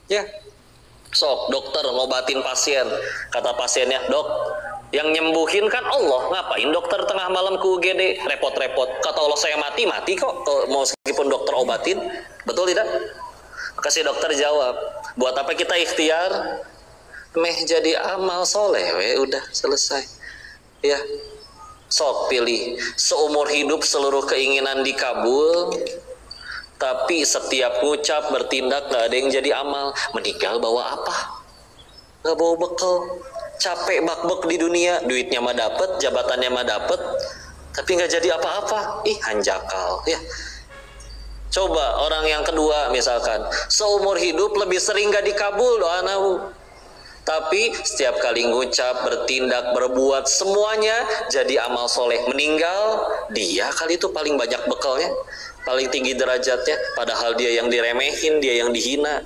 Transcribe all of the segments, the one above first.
Ya, sok dokter ngobatin pasien, kata pasiennya, dok, yang nyembuhin kan Allah, ngapain dokter tengah malam ke UGD repot-repot? Kata Allah, saya mati kok, mau meskipun dokter obatin, betul tidak? Kasih dokter jawab, buat apa kita ikhtiar? Meh jadi amal soleh, udah selesai. Ya, sok pilih seumur hidup seluruh keinginan dikabul. Tapi setiap ngucap, bertindak gak ada yang jadi amal. Meninggal bawa apa? Gak bawa bekal. Capek bak-bek di dunia, duitnya mah dapet, jabatannya mah dapet, tapi gak jadi apa-apa. Ih, hanjakal ya. Coba orang yang kedua misalkan, seumur hidup lebih sering gak dikabul doa nahu, tapi setiap kali ngucap, bertindak, berbuat, semuanya jadi amal soleh. Meninggal, dia kali itu paling banyak bekalnya, paling tinggi derajatnya, padahal dia yang diremehin, dia yang dihina.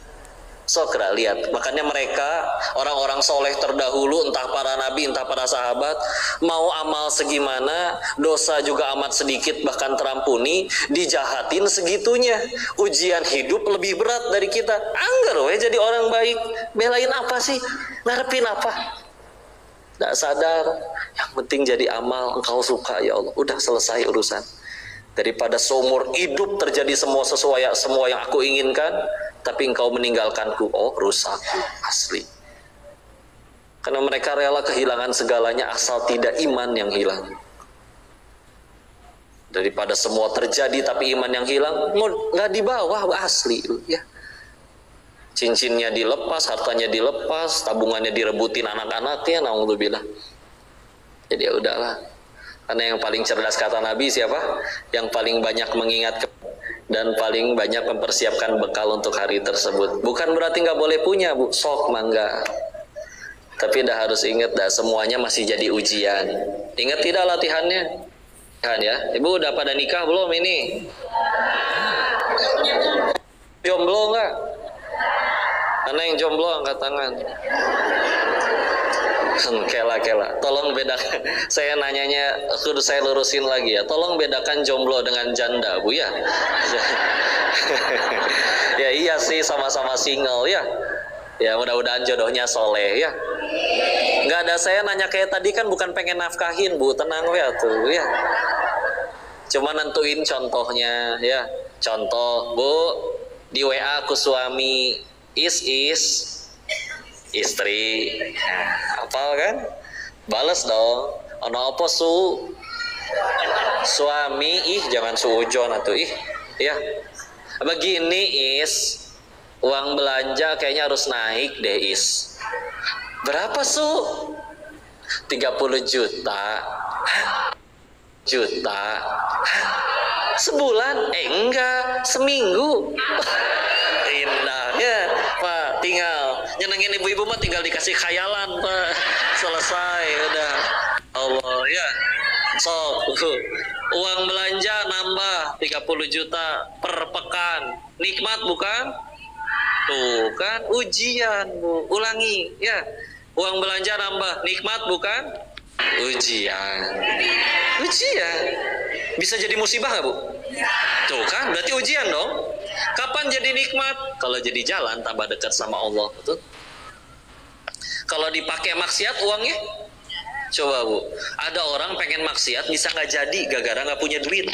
Kira lihat, makanya mereka orang-orang soleh terdahulu, entah para nabi, entah para sahabat, mau amal segimana, dosa juga amat sedikit bahkan terampuni, dijahatin segitunya. Ujian hidup lebih berat dari kita. Angger jadi orang baik, belain apa sih? Ngarepin apa? Tidak sadar, yang penting jadi amal, engkau suka ya Allah, udah selesai urusan. Daripada seumur hidup terjadi semua yang aku inginkan, tapi engkau meninggalkanku, oh rusak asli. Karena mereka rela kehilangan segalanya asal tidak iman yang hilang. Daripada semua terjadi tapi iman yang hilang, nggak dibawa asli ya. Cincinnya dilepas, hartanya dilepas, tabungannya direbutin anak-anaknya, naudzubillah. Jadi ya udahlah. Karena yang paling cerdas kata Nabi siapa? Yang paling banyak mengingat dan paling banyak mempersiapkan bekal untuk hari tersebut. Bukan berarti nggak boleh punya, Bu. Sok mangga. Tapi dah harus ingat, dah semuanya masih jadi ujian. Ingat tidak latihannya? Kan ya. Ibu udah pada nikah belum ini? Jomblo nggak? Mana yang jomblo angkat tangan? Kela, tolong bedakan. Saya nanyanya, kudu saya lurusin lagi ya. Tolong bedakan jomblo dengan janda, Bu ya. Ya iya sih, sama-sama single ya. Ya mudah-mudahan jodohnya soleh ya. Nggak ada, saya nanya kayak tadi kan bukan pengen nafkahin, Bu, tenang ya tuh ya. Cuma nentuin contohnya ya. Contoh, Bu, di WA aku suami is istri, nah, apal kan? Bales dong. Ono apa su? Suami, jangan suujon atuh ya. Begini uang belanja kayaknya harus naik deh Berapa su? 30 juta. Sebulan? Enggak, seminggu. Indah ya, Pak. Tinggal nyenengin ibu-ibu mah tinggal dikasih khayalan, Pak. Selesai udah. Allah ya. So, uang belanja nambah 30 juta per pekan. Nikmat bukan? Tuh kan ujian, Bu. Ulangi ya. Uang belanja nambah, nikmat bukan? Ujian. Bisa jadi musibah nggak, Bu? Tuh kan, berarti ujian dong. Kapan jadi nikmat? Kalau jadi jalan tambah dekat sama Allah, betul? Kalau dipakai maksiat uangnya, coba Bu, ada orang pengen maksiat bisa nggak jadi gara-gara nggak punya duit.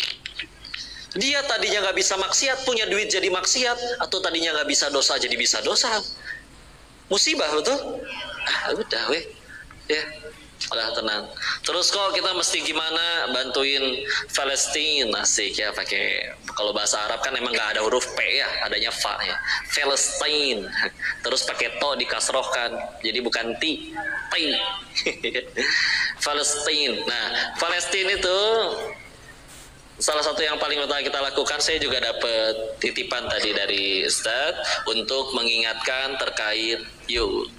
Dia tadinya nggak bisa maksiat, punya duit jadi maksiat, atau tadinya nggak bisa dosa jadi bisa dosa. Musibah, betul? Udah ya. Udah tenang. Terus kok kita mesti gimana bantuin Palestina, asik ya, pakai kalau bahasa Arab kan emang nggak ada huruf P ya, adanya fa ya. Palestine. Terus pakai to dikasrohkan, jadi bukan ti. Palestine. Nah, Palestina itu salah satu yang paling utama kita lakukan. Saya juga dapat titipan tadi dari Ustadz untuk mengingatkan terkait yuk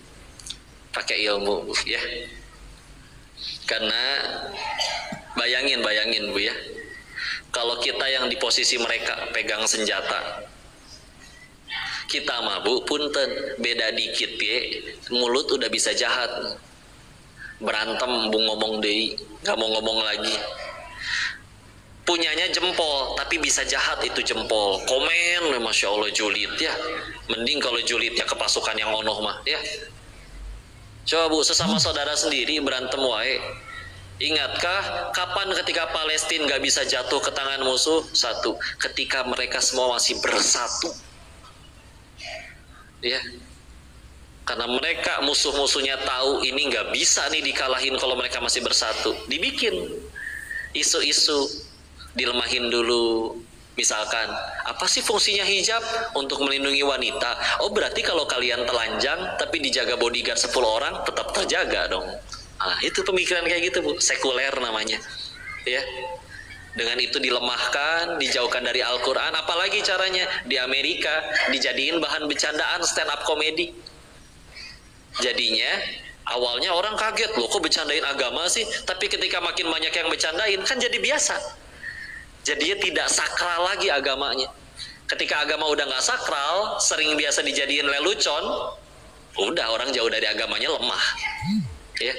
pakai ilmu ya. Karena bayangin Bu ya, kalau kita yang di posisi mereka pegang senjata, kita mah Bu punten beda dikit ya, mulut udah bisa jahat, berantem Bu ngomong deh, nggak mau ngomong lagi. Punyanya jempol tapi bisa jahat itu jempol, komen, masya Allah julid ya. Mending kalau julidnya ke pasukan yang onoh mah, ya. Coba Bu, sesama saudara sendiri berantem wae. Ingatkah kapan ketika Palestina gak bisa jatuh ke tangan musuh? Satu, ketika mereka semua masih bersatu. Ya, karena mereka musuh-musuhnya tahu ini gak bisa nih dikalahin kalau mereka masih bersatu. Dibikin isu-isu, dilemahin dulu. Misalkan, apa sih fungsinya hijab? Untuk melindungi wanita. Oh berarti kalau kalian telanjang tapi dijaga bodyguard 10 orang tetap terjaga dong. Nah, itu pemikiran kayak gitu Bu, sekuler namanya. Ya. Dengan itu dilemahkan, dijauhkan dari Al-Quran. Apalagi caranya di Amerika dijadiin bahan bercandaan stand up comedy. Jadinya awalnya orang kaget, loh kok bercandain agama sih? Tapi ketika makin banyak yang bercandain kan jadi biasa. Jadinya tidak sakral lagi agamanya. Ketika agama udah nggak sakral, sering biasa dijadiin lelucon, udah orang jauh dari agamanya lemah. Ya.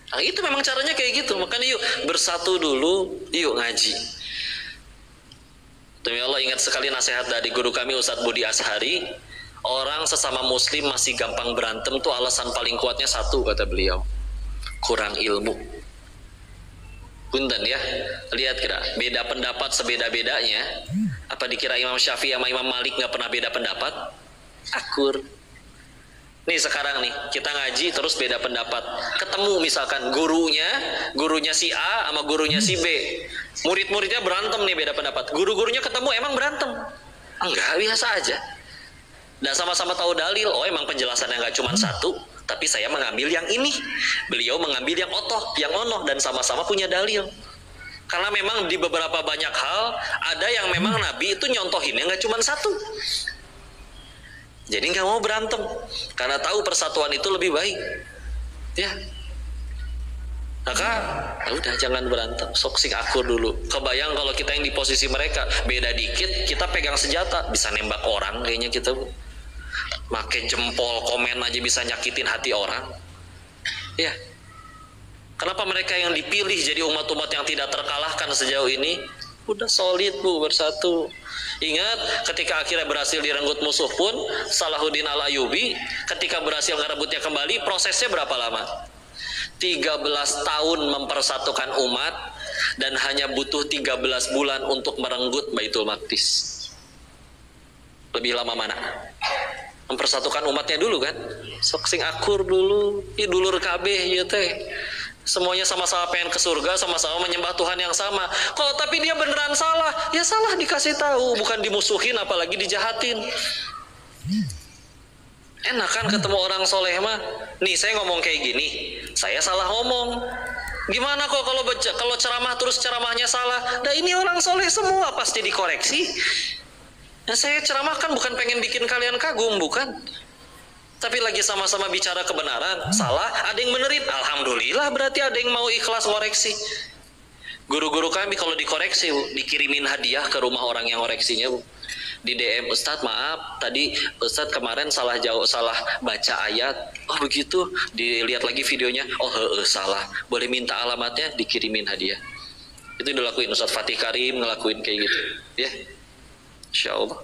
Nah, itu memang caranya kayak gitu. Makanya yuk bersatu dulu, yuk ngaji. Demi Allah, ingat sekali nasihat dari guru kami Ustadz Budi Ashari, orang sesama muslim masih gampang berantem tuh alasan paling kuatnya satu, kata beliau, kurang ilmu. Punten ya, lihat kira beda pendapat sebeda-bedanya. Apa dikira Imam Syafi'i sama Imam Malik nggak pernah beda pendapat? Akur. Nih sekarang nih kita ngaji terus beda pendapat. Ketemu misalkan gurunya si A sama gurunya si B. Murid-muridnya berantem nih beda pendapat. Guru-gurunya ketemu emang berantem? Enggak, biasa aja. Dan sama-sama tahu dalil. Oh emang penjelasannya nggak cuma satu. Tapi saya mengambil yang ini, beliau mengambil yang onoh, dan sama-sama punya dalil. Karena memang di beberapa banyak hal, ada yang memang Nabi itu nyontohinnya nggak cuma satu. Jadi nggak mau berantem, karena tahu persatuan itu lebih baik. Ya, maka udah jangan berantem, sok sing akur dulu. Kebayang kalau kita yang di posisi mereka, beda dikit, kita pegang senjata, bisa nembak orang kayaknya kita. Makin jempol komen aja bisa nyakitin hati orang. Ya. Kenapa mereka yang dipilih jadi umat-umat yang tidak terkalahkan sejauh ini? Udah solid Bu, bersatu. Ingat ketika akhirnya berhasil direnggut musuh pun, Salahuddin Al-Ayyubi ketika berhasil ngerebutnya kembali, prosesnya berapa lama? 13 tahun mempersatukan umat dan hanya butuh 13 bulan untuk merenggut Baitul Maqdis. Lebih lama mana? Mempersatukan umatnya dulu kan, sok sing akur dulu, dulur kabeh ya teh, semuanya sama-sama pengen ke surga, sama-sama menyembah Tuhan yang sama. Kok tapi dia beneran salah, ya salah dikasih tahu, bukan dimusuhin apalagi dijahatin. Enak kan ketemu orang soleh mah, nih saya ngomong kayak gini, saya salah ngomong. Gimana kok kalau ceramah terus ceramahnya salah? Nah ini orang soleh semua pasti dikoreksi. Nah, saya ceramahkan bukan pengen bikin kalian kagum, bukan. Tapi lagi sama-sama bicara kebenaran, salah, ada yang benerin. Alhamdulillah berarti ada yang mau ikhlas koreksi. Guru-guru kami kalau dikoreksi, Bu, dikirimin hadiah ke rumah orang yang koreksinya, Bu. Di DM, Ustadz maaf, tadi Ustadz kemarin salah baca ayat. Oh begitu, dilihat lagi videonya, oh salah. Boleh minta alamatnya, dikirimin hadiah. Itu dilakuin Ustadz Fatih Karim, ngelakuin kayak gitu. Ya. Insya Allah.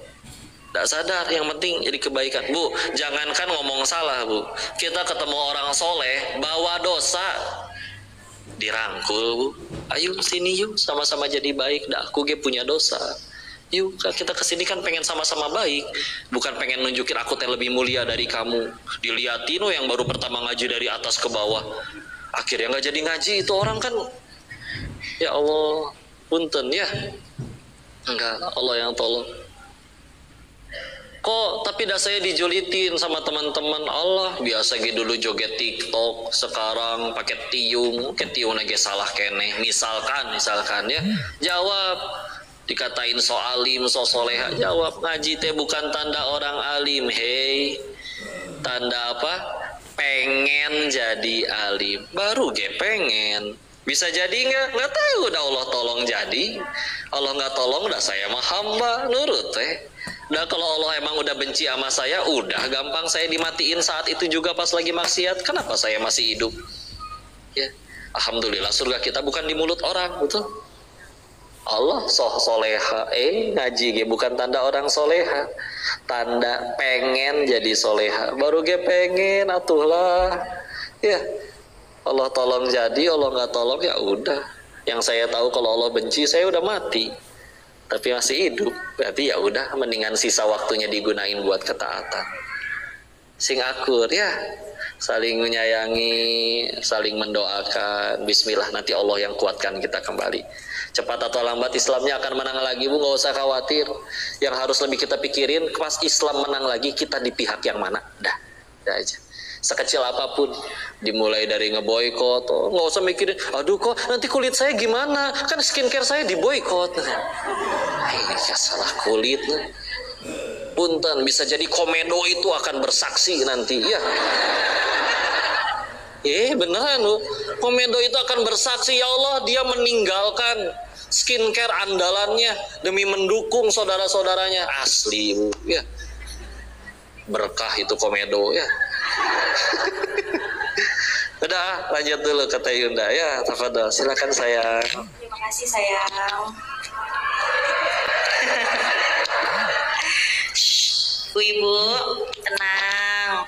Tidak sadar, yang penting jadi kebaikan. Bu, jangankan ngomong salah Bu, kita ketemu orang soleh bawa dosa, dirangkul Bu, ayo sini yuk sama-sama jadi baik. Dah aku ge punya dosa, yuk kita kesini kan pengen sama-sama baik, bukan pengen nunjukin aku teh lebih mulia dari kamu. Dilihatin lo yang baru pertama ngaji dari atas ke bawah, akhirnya nggak jadi ngaji itu orang kan. Ya Allah, punten ya. Enggak, Allah yang tolong. Kok tapi dah saya dijulitin sama teman-teman. Allah biasa gitu dulu joget TikTok, sekarang pakai tiung lagi salah kene. Misalkan ya, jawab. Dikatain so alim, so soleha, jawab ngaji teh bukan tanda orang alim. Hei, tanda apa? Pengen jadi alim. Baru pengen. Bisa jadi nggak tahu, dah Allah tolong jadi. Allah nggak tolong, dah saya mah hamba nurut teh. Dah kalau Allah emang udah benci sama saya, udah gampang saya dimatiin saat itu juga pas lagi maksiat. Kenapa saya masih hidup? Ya, alhamdulillah surga kita bukan di mulut orang, betul? Allah soh soleha, ngaji ge bukan tanda orang soleha, tanda pengen jadi soleha, baru ge pengen atuhlah ya. Allah tolong jadi, Allah nggak tolong ya udah. Yang saya tahu kalau Allah benci saya udah mati, tapi masih hidup, berarti ya udah mendingan sisa waktunya digunain buat ketaatan. Sing akur ya, saling menyayangi, saling mendoakan. Bismillah, nanti Allah yang kuatkan kita kembali. Cepat atau lambat Islamnya akan menang lagi, Bu, nggak usah khawatir. Yang harus lebih kita pikirin, pas Islam menang lagi kita di pihak yang mana. Dah aja. Sekecil apapun, dimulai dari ngeboikot, nggak usah mikirin, aduh kok nanti kulit saya gimana, kan skincare saya diboikot. Ini salah kulit. Punten, bisa jadi komedo itu akan bersaksi nanti ya. Beneran loh, komedo itu akan bersaksi, ya Allah dia meninggalkan skincare andalannya demi mendukung saudara-saudaranya. Asli, Bu ya, berkah itu komedo ya. Udah, lanjut dulu kata Yunda ya. Tafadhol, silakan sayang. Terima kasih sayang. Bu-ibu, tenang.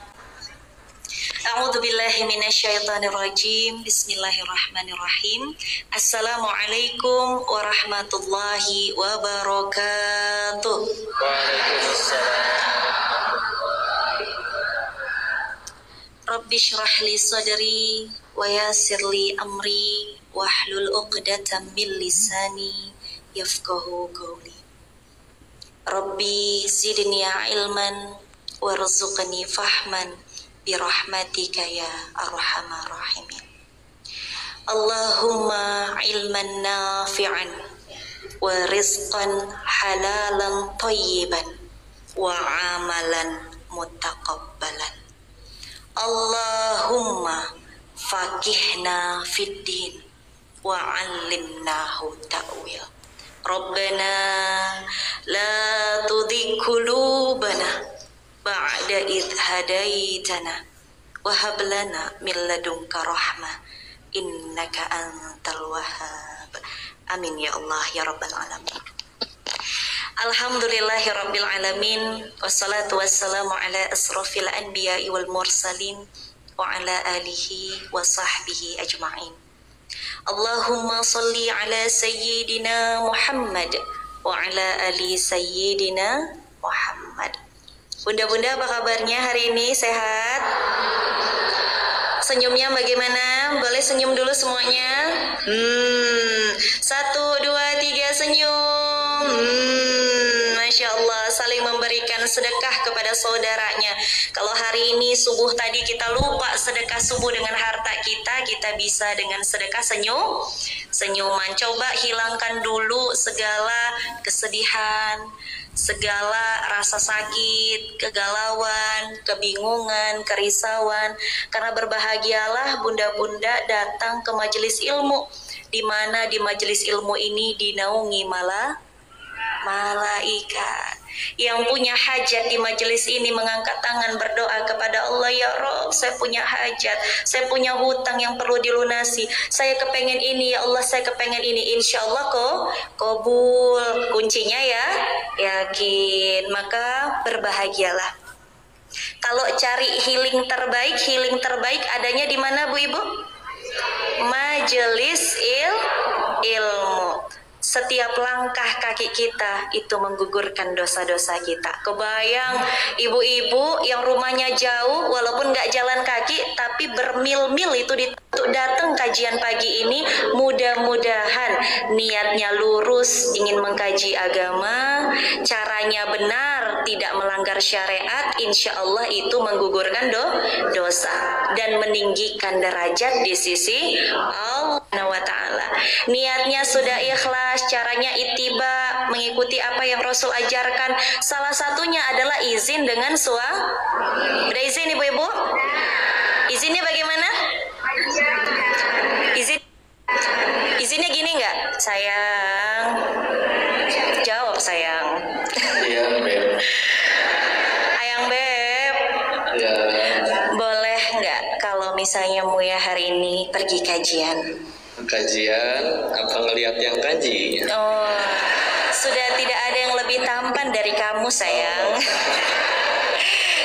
A'udzubillahi minasyaitonirrajim. Bismillahirrahmanirrahim. Assalamualaikum warahmatullahi wabarakatuh. Waalaikumsalam. Rabbi shrah li sadri wa yassir li amri wahlul 'uqdatam min lisani yafqahu qawli. Rabbi zidni ilman warzuqni fahman birahmatika ya arhamar rahimin. Allahumma ilman nafi'an wa rizqan halalan thayyiban wa amalan mutaqabbalan. Allahumma faqihna fid din wa 'allimnahu ta'wil. Rabbana la tudhigh qulubana ba'da idh hadaitana wa hab lana min ladunka rahmah innaka antal wahhab. Amin ya Allah ya rabbal alamin. Alhamdulillahirabbil alamin, wassalatu wassalamu ala asrofil anbiya'i wal mursalin wa ala alihi wa sahbihi ajma'in. Allahumma salli ala sayyidina Muhammad wa ala ali sayyidina Muhammad. Bunda-bunda, apa kabarnya hari ini? Sehat? Senyumnya bagaimana? Boleh senyum dulu semuanya? 1, 2, 3 senyum. Masya Allah, saling memberikan sedekah kepada saudaranya. Kalau hari ini subuh tadi kita lupa sedekah subuh dengan harta kita, kita bisa dengan sedekah senyuman. Coba hilangkan dulu segala kesedihan, segala rasa sakit, kegalauan, kebingungan, kerisauan. Karena berbahagialah bunda-bunda datang ke majelis ilmu, di mana di majelis ilmu ini dinaungi malaikat. Yang punya hajat di majelis ini mengangkat tangan berdoa kepada Allah, ya Rob, saya punya hajat, saya punya hutang yang perlu dilunasi, saya kepengen ini ya Allah, saya kepengen ini. Insya Allah kabul. Kuncinya ya yakin, maka berbahagialah. Kalau cari healing terbaik adanya di mana Bu Ibu? Majelis ilmu. Setiap langkah kaki kita itu menggugurkan dosa-dosa kita. Kebayang ibu-ibu yang rumahnya jauh, walaupun nggak jalan kaki, tapi bermil-mil itu datang kajian pagi ini. Mudah-mudahan niatnya lurus, ingin mengkaji agama, caranya benar, tidak melanggar syariat. Insya Allah itu menggugurkan dosa dan meninggikan derajat di sisi Allah Ta'ala. Niatnya sudah ikhlas, caranya ittiba, mengikuti apa yang Rasul ajarkan. Salah satunya adalah izin dengan Udah izin ibu-ibu? Izinnya bagaimana? Izinnya gini nggak? Sayang, jawab sayang. Iya, Beb. Ayang Beb. Iya. Boleh nggak kalau misalnya Muya hari ini pergi kajian? Kajian apa ngelihat yang kaji? Oh, sudah tidak ada yang lebih tampan dari kamu sayang.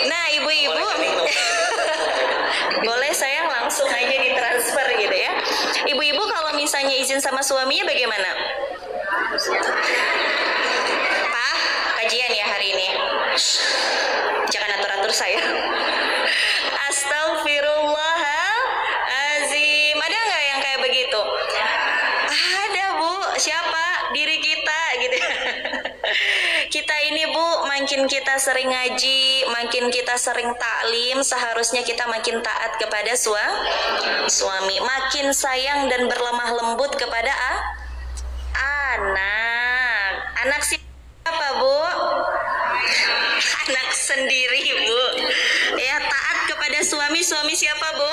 Nah ibu-ibu, boleh sayang langsung aja ditransfer gitu ya. Ibu-ibu kalau misalnya izin sama suaminya bagaimana? Pak, kajian ya hari ini. Shh, jangan atur-atur saya. Astagfirullahalazim. Ada nggak yang kayak begitu? Ada Bu. Siapa? Diri kita gitu. Kita ini Bu, makin kita sering ngaji, makin kita sering taklim, seharusnya kita makin taat kepada suami, makin sayang dan berlemah lembut kepada anak siapa Bu? Anak sendiri Bu. Ya, taat kepada suami siapa Bu?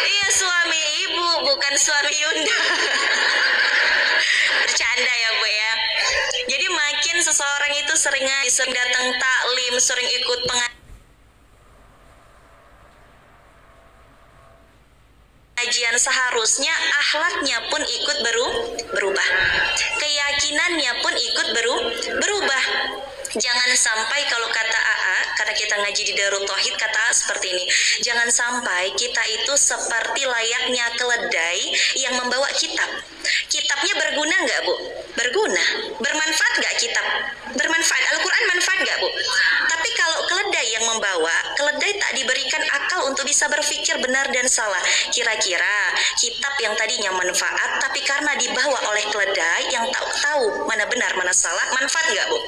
Iya, suami ibu, bukan suami Yunda. Bercanda ya Bu ya. Jadi makin seseorang itu sering datang taklim, sering ikut pengajian, seharusnya akhlaknya pun ikut berubah. Keyakinannya pun ikut berubah. Jangan sampai kalau kata AA, karena kita ngaji di Darul Tauhid, kata AA seperti ini. Jangan sampai kita itu seperti layaknya keledai yang membawa kitab. Kitabnya berguna nggak Bu? Berguna. Bermanfaat nggak kitab? Bermanfaat. Al-Quran manfaat nggak Bu? Tapi kalau keledai yang membawa, keledai tak diberikan akal untuk bisa berpikir benar dan salah. Kira-kira kitab yang tadinya manfaat, tapi karena dibawa oleh keledai yang tak tahu mana benar mana salah, manfaat nggak Bu?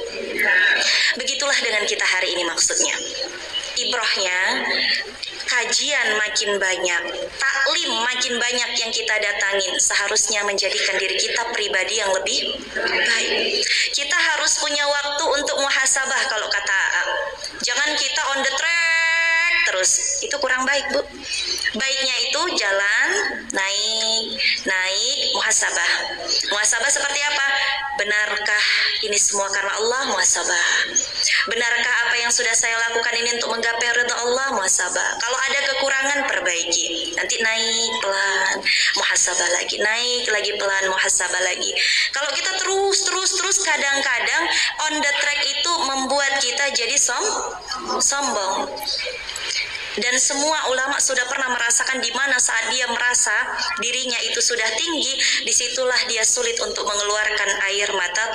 Begitulah dengan kita hari ini maksudnya. Ibrahnya, kajian makin banyak, taklim makin banyak yang kita datangin, seharusnya menjadikan diri kita pribadi yang lebih baik. Kita harus punya waktu untuk muhasabah kalau kata AA. Jangan kita on the track terus, itu kurang baik Bu. Baiknya itu jalan, naik, muhasabah. Muhasabah seperti apa? Benarkah ini semua karena Allah? Muhasabah. Benarkah apa yang sudah saya lakukan ini untuk menggapai ridha Allah? Muhasabah. Kalau ada kekurangan, perbaiki. Nanti naik pelan, muhasabah lagi. Naik lagi pelan, muhasabah lagi. Kalau kita terus kadang-kadang on the track itu membuat kita jadi sombong. Dan semua ulama sudah pernah merasakan di mana saat dia merasa dirinya itu sudah tinggi, disitulah dia sulit untuk mengeluarkan air mata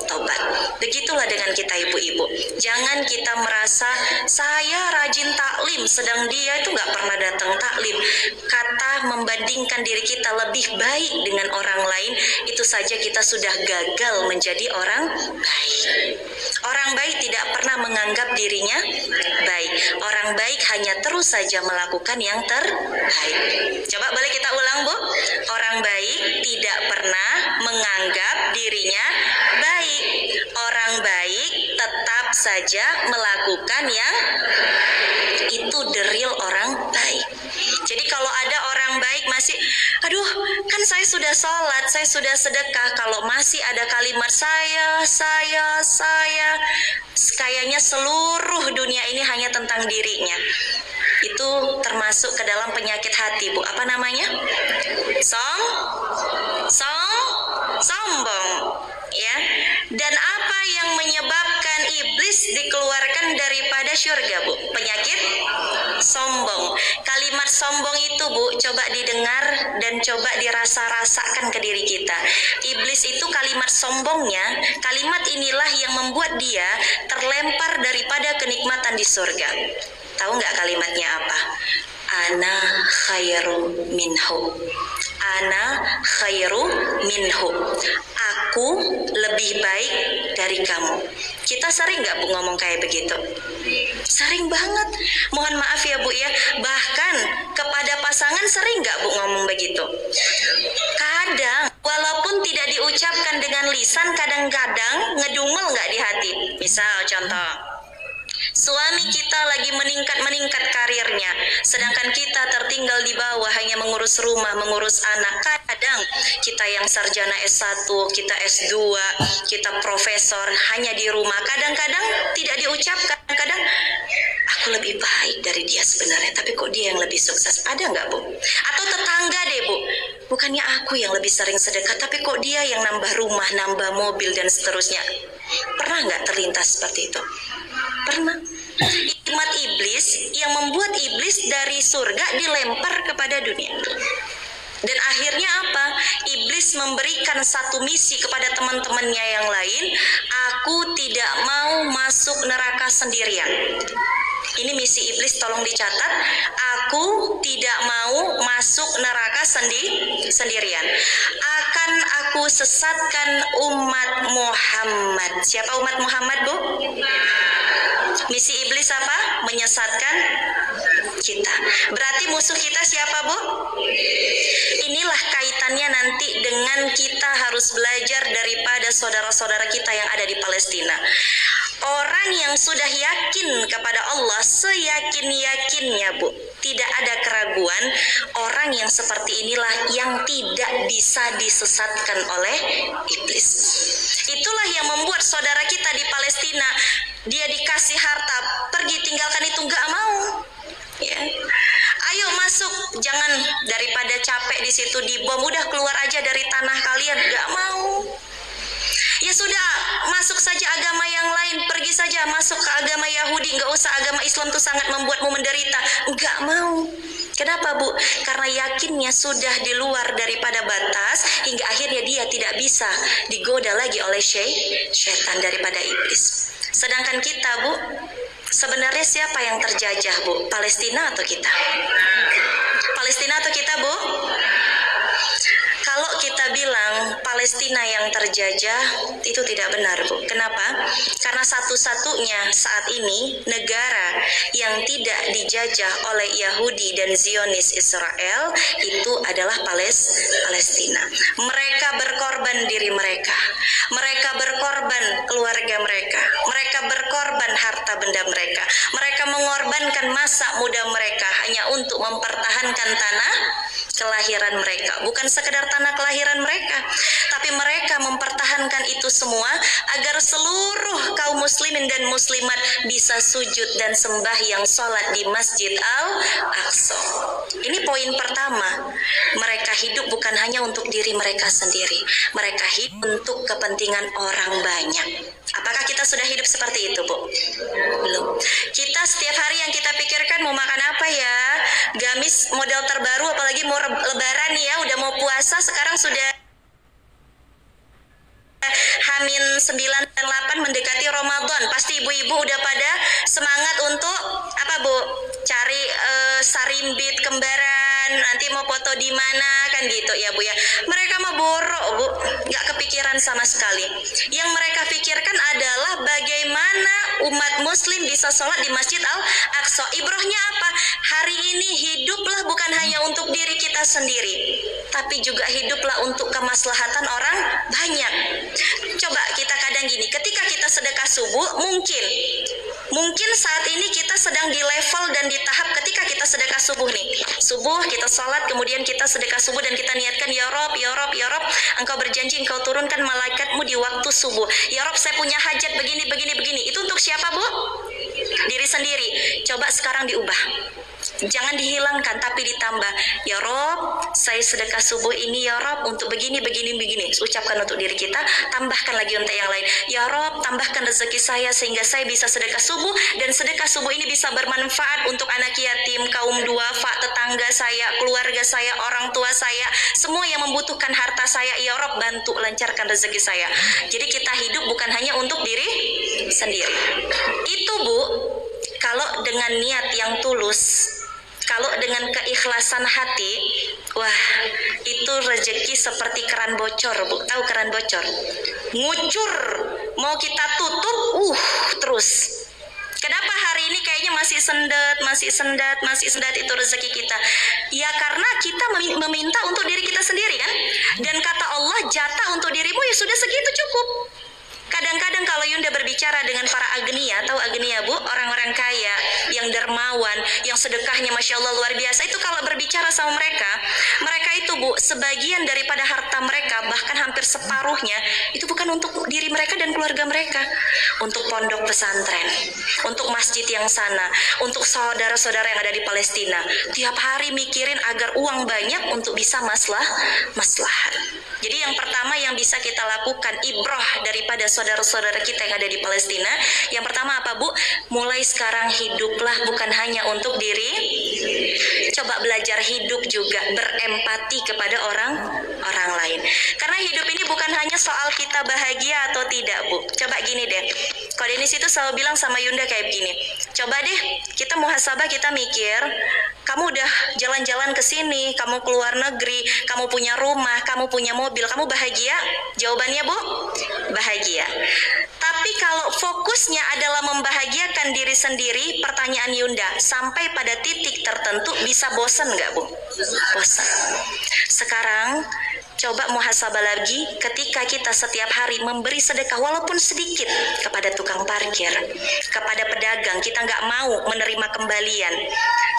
taubat. Begitulah dengan kita ibu-ibu. Jangan kita merasa saya rajin taklim, sedang dia itu nggak pernah datang taklim. Kata membandingkan diri kita lebih baik dengan orang lain, itu saja kita sudah gagal menjadi orang baik. Orang baik tidak pernah menganggap dirinya baik. Orang baik hanya terus saja melakukan yang terbaik. Coba boleh kita ulang Bu. Orang baik tidak pernah menganggap dirinya baik. Orang baik tetap saja melakukan yang itu the real orang baik. Jadi kalau ada orang baik masih, aduh kan saya sudah sholat, saya sudah sedekah, kalau masih ada kalimat saya, kayaknya seluruh dunia ini hanya tentang dirinya. Itu termasuk ke dalam penyakit hati Bu. Apa namanya? Sombong. Ya. Dan apa yang menyebabkan iblis dikeluarkan daripada syurga Bu? Penyakit sombong. Kalimat sombong itu Bu, coba didengar dan coba dirasa-rasakan ke diri kita. Iblis itu kalimat sombongnya, kalimat inilah yang membuat dia terlempar daripada kenikmatan di surga. Tahu nggak kalimatnya apa? Ana khairu minhu. Ana khairu minhu. Aku lebih baik dari kamu. Kita sering nggak Bu ngomong kayak begitu? Sering banget. Mohon maaf ya Bu ya. Bahkan kepada pasangan sering nggak Bu ngomong begitu? Kadang, walaupun tidak diucapkan dengan lisan, kadang-kadang ngedumel nggak di hati. Misal contoh, suami kita lagi meningkat karirnya, sedangkan kita tertinggal di bawah hanya mengurus rumah, mengurus anak. Kadang kita yang sarjana S1, kita S2, kita profesor hanya di rumah. Kadang-kadang tidak diucapkan, kadang aku lebih baik dari dia sebenarnya, tapi kok dia yang lebih sukses. Ada nggak Bu? Atau tetangga deh Bu, bukannya aku yang lebih sering sedekah, tapi kok dia yang nambah rumah, nambah mobil, dan seterusnya. Pernah nggak terlintas seperti itu? Pernah. Hikmat iblis yang membuat iblis dari surga dilempar kepada dunia. Dan akhirnya apa? Iblis memberikan satu misi kepada teman-temannya yang lain. Aku tidak mau masuk neraka sendirian. Ini misi iblis, tolong dicatat. Aku tidak mau masuk neraka sendirian. Akan aku sesatkan umat Muhammad. Siapa umat Muhammad, Bu? Misi iblis apa? Menyesatkan kita. Berarti musuh kita siapa, Bu? Inilah kaitannya nanti dengan kita harus belajar daripada saudara-saudara kita yang ada di Palestina. Orang yang sudah yakin kepada Allah seyakin-yakinnya, Bu, tidak ada keraguan, orang yang seperti inilah yang tidak bisa disesatkan oleh iblis. Itulah yang membuat saudara kita di Palestina, dia dikasih harta, pergi tinggalkan itu, nggak mau. Ya. Ayo masuk, jangan daripada capek di situ dibom, udah keluar aja dari tanah kalian, nggak mau. Ya sudah, masuk saja agama yang lain, pergi saja masuk ke agama Yahudi, nggak usah, agama Islam tuh sangat membuatmu menderita. Nggak mau. Kenapa, Bu? Karena yakinnya sudah di luar daripada batas, hingga akhirnya dia tidak bisa digoda lagi oleh syaitan daripada iblis. Sedangkan kita, Bu, sebenarnya siapa yang terjajah, Bu? Palestina atau kita? Palestina atau kita, Bu? Kalau kita bilang Palestina yang terjajah, itu tidak benar, Bu. Kenapa? Karena satu-satunya saat ini negara yang tidak dijajah oleh Yahudi dan Zionis Israel itu adalah Palestina. Mereka berkorban diri mereka. Mereka berkorban keluarga mereka. Mereka berkorban harta benda mereka. Mereka mengorbankan masa muda mereka hanya untuk mempertahankan tanah kelahiran mereka. Bukan sekedar tanah kelahiran mereka, tapi mereka mempertahankan itu semua agar seluruh kaum muslimin dan muslimat bisa sujud dan sembahyang sholat di Masjid Al-Aqsa. Ini poin pertama. Mereka hidup bukan hanya untuk diri mereka sendiri. Mereka hidup untuk kepentingan orang banyak. Apakah kita sudah hidup seperti itu, Bu? Belum. Kita setiap hari yang kita pikirkan mau makan apa ya? Gamis model terbaru, apalagi mau lebaran ya, udah mau puasa, sekarang sudah H-9 dan 8 mendekati Ramadan. Pasti ibu-ibu udah pada semangat untuk apa, Bu? Cari sarimbit kembaran, nanti mau foto di mana kan gitu ya, Bu ya. Mereka mah borok, Bu, nggak kepikiran sama sekali. Yang mereka pikirkan adalah bagaimana umat muslim bisa sholat di Masjid Al-Aqsa. Ibrohnya apa? Hari ini hiduplah bukan hanya untuk diri kita sendiri, tapi juga hiduplah untuk kemaslahatan orang banyak. Coba kita kadang gini, ketika kita sedekah subuh, mungkin saat ini kita sedang di level dan di tahap ketika kita sedekah subuh nih. Subuh kita sholat, kemudian kita sedekah subuh dan kita niatkan, ya Rob, ya Rob, ya Rob, engkau berjanji engkau turunkan malaikatmu di waktu subuh. Ya Rob, saya punya hajat begini, begini, begini. Itu untuk siapa, Bu? Diri sendiri. Coba sekarang diubah. Jangan dihilangkan, tapi ditambah. Ya Rob, saya sedekah subuh ini ya Rob untuk begini, begini, begini. Ucapkan untuk diri kita, tambahkan lagi untuk yang lain. Ya Rob, tambahkan rezeki saya sehingga saya bisa sedekah subuh, dan sedekah subuh ini bisa bermanfaat untuk anak yatim, kaum duafa, tetangga saya, keluarga saya, orang tua saya, semua yang membutuhkan harta saya. Ya Rob, bantu lancarkan rezeki saya. Jadi kita hidup bukan hanya untuk diri sendiri. Itu, Bu, kalau dengan niat yang tulus, kalau dengan keikhlasan hati, wah, itu rezeki seperti keran bocor, Bu. Tahu keran bocor? Ngucur, mau kita tutup, terus. Kenapa hari ini kayaknya masih sendat itu rezeki kita? Ya karena kita meminta untuk diri kita sendiri kan? Dan kata Allah, jatah untuk dirimu ya sudah segitu cukup. Kadang-kadang kalau Yunda berbicara dengan para agnia, tahu agnia, Bu? Orang-orang kaya yang dermawan, yang sedekahnya Masya Allah luar biasa, itu kalau berbicara sama mereka, mereka itu Bu, sebagian daripada harta mereka, bahkan hampir separuhnya, itu bukan untuk diri mereka dan keluarga mereka, untuk pondok pesantren, untuk masjid yang sana, untuk saudara-saudara yang ada di Palestina. Tiap hari mikirin agar uang banyak untuk bisa maslahat. Jadi yang pertama yang bisa kita lakukan, ibrah daripada saudara-saudara kita yang ada di Palestina, yang pertama apa Bu? Mulai sekarang hiduplah bukan hanya untuk diri. Coba belajar hidup juga, berempati kepada orang lain. Karena hidup ini bukan hanya soal kita bahagia atau tidak Bu. Coba gini deh, Ko Denis itu selalu bilang sama Yunda kayak begini, coba deh kita muhasabah, kita mikir, kamu udah jalan-jalan ke sini, kamu keluar negeri, kamu punya rumah, kamu punya mobil, kamu bahagia? Jawabannya Bu, bahagia. Tapi kalau fokusnya adalah membahagiakan diri sendiri, pertanyaan Yunda, sampai pada titik tertentu bisa bosan nggak Bu? Bosan. Sekarang coba muhasabah lagi, ketika kita setiap hari memberi sedekah walaupun sedikit kepada tukang parkir, kepada pedagang, kita nggak mau menerima kembalian.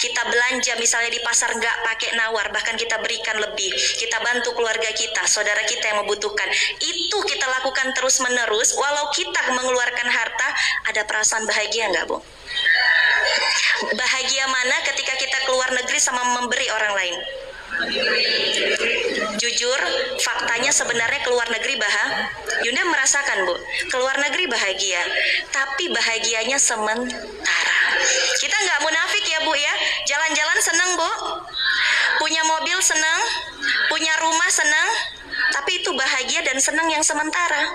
Kita belanja misalnya di pasar nggak pakai nawar, bahkan kita berikan lebih. Kita bantu keluarga kita, saudara kita yang membutuhkan. Itu kita lakukan terus menerus, walau kita mengeluarkan harta, ada perasaan bahagia nggak Bu? Bahagia mana ketika kita keluar negeri sama memberi orang lain? Jujur, faktanya sebenarnya keluar negeri Yunda merasakan Bu, keluar negeri bahagia, tapi bahagianya sementara. Kita nggak munafik ya Bu ya, jalan-jalan seneng Bu, punya mobil seneng, punya rumah seneng, tapi itu bahagia dan senang yang sementara.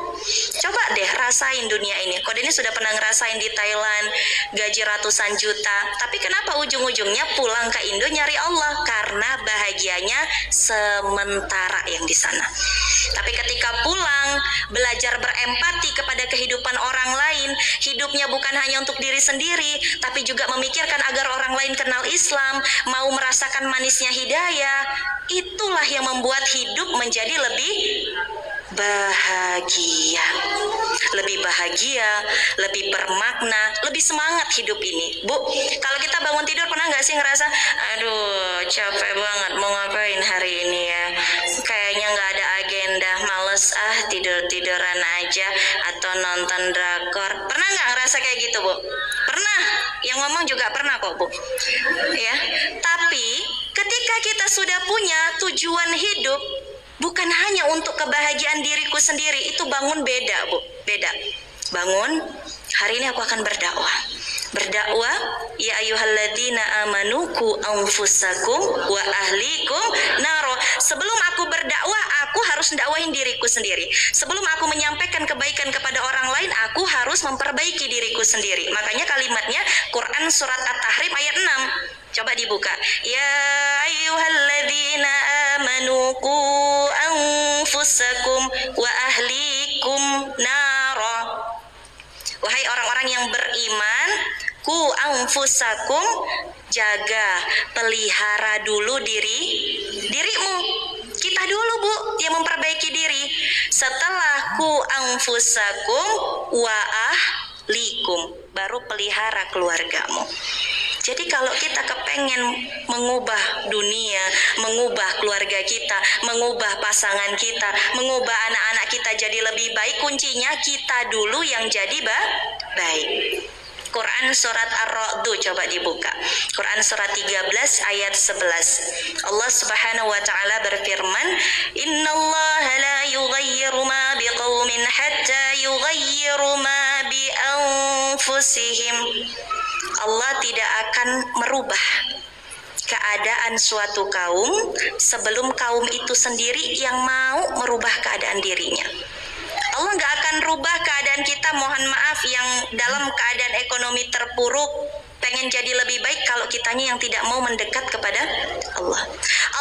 Coba deh rasain dunia ini. Ko Denis sudah pernah ngerasain di Thailand, gaji ratusan juta, tapi kenapa ujung-ujungnya pulang ke Indo nyari Allah? Karena bahagianya sementara yang di sana. Tapi ketika pulang, belajar berempati kepada kehidupan orang lain, hidupnya bukan hanya untuk diri sendiri, tapi juga memikirkan agar orang lain kenal Islam, mau merasakan manisnya hidayah. Itulah yang membuat hidup menjadi lebih bahagia, lebih bermakna, lebih semangat hidup ini. Bu, kalau kita bangun tidur pernah nggak sih ngerasa, aduh capek banget, mau ngapain hari ini ya? Kayaknya nggak ada agenda, males tidur-tiduran aja atau nonton drakor. Pernah nggak ngerasa kayak gitu Bu? Pernah, yang ngomong juga pernah kok Bu. Ya, tapi ketika kita sudah punya tujuan hidup, bukan hanya untuk kebahagiaan diriku sendiri, itu bangun beda Bu, beda. Bangun, hari ini aku akan berdakwah. Berdakwah, ya ayyuhalladzina amanu qu anfusakum wa ahlikum naro. Sebelum aku berdakwah, aku harus dakwahin diriku sendiri. Sebelum aku menyampaikan kebaikan kepada orang lain, aku harus memperbaiki diriku sendiri. Makanya kalimatnya Quran surat At-Tahrim ayat 6. Coba dibuka. Ya ayyuhalladzina amanu qu anfusakum wa ahlikum naro. Wahai orang-orang yang beriman, ku anfusakum, jaga, pelihara dulu dirimu. Kita dulu Bu yang memperbaiki diri. Setelah ku anfusakum wa ahlikum, baru pelihara keluargamu. Jadi kalau kita kepengen mengubah dunia, mengubah keluarga kita, mengubah pasangan kita, mengubah anak-anak kita jadi lebih baik, kuncinya kita dulu yang jadi baik. Quran surat Ar-Ra'd, coba dibuka. Quran surat 13 ayat 11. Allah Subhanahu wa taala berfirman, "Innallaha la yughayyiru ma biqaumin hatta yughayyiru ma bi anfusihim." Allah tidak akan merubah keadaan suatu kaum sebelum kaum itu sendiri yang mau merubah keadaan dirinya. Allah nggak akan rubah keadaan kita, mohon maaf, yang dalam keadaan ekonomi terpuruk, pengen jadi lebih baik kalau kitanya yang tidak mau mendekat kepada Allah.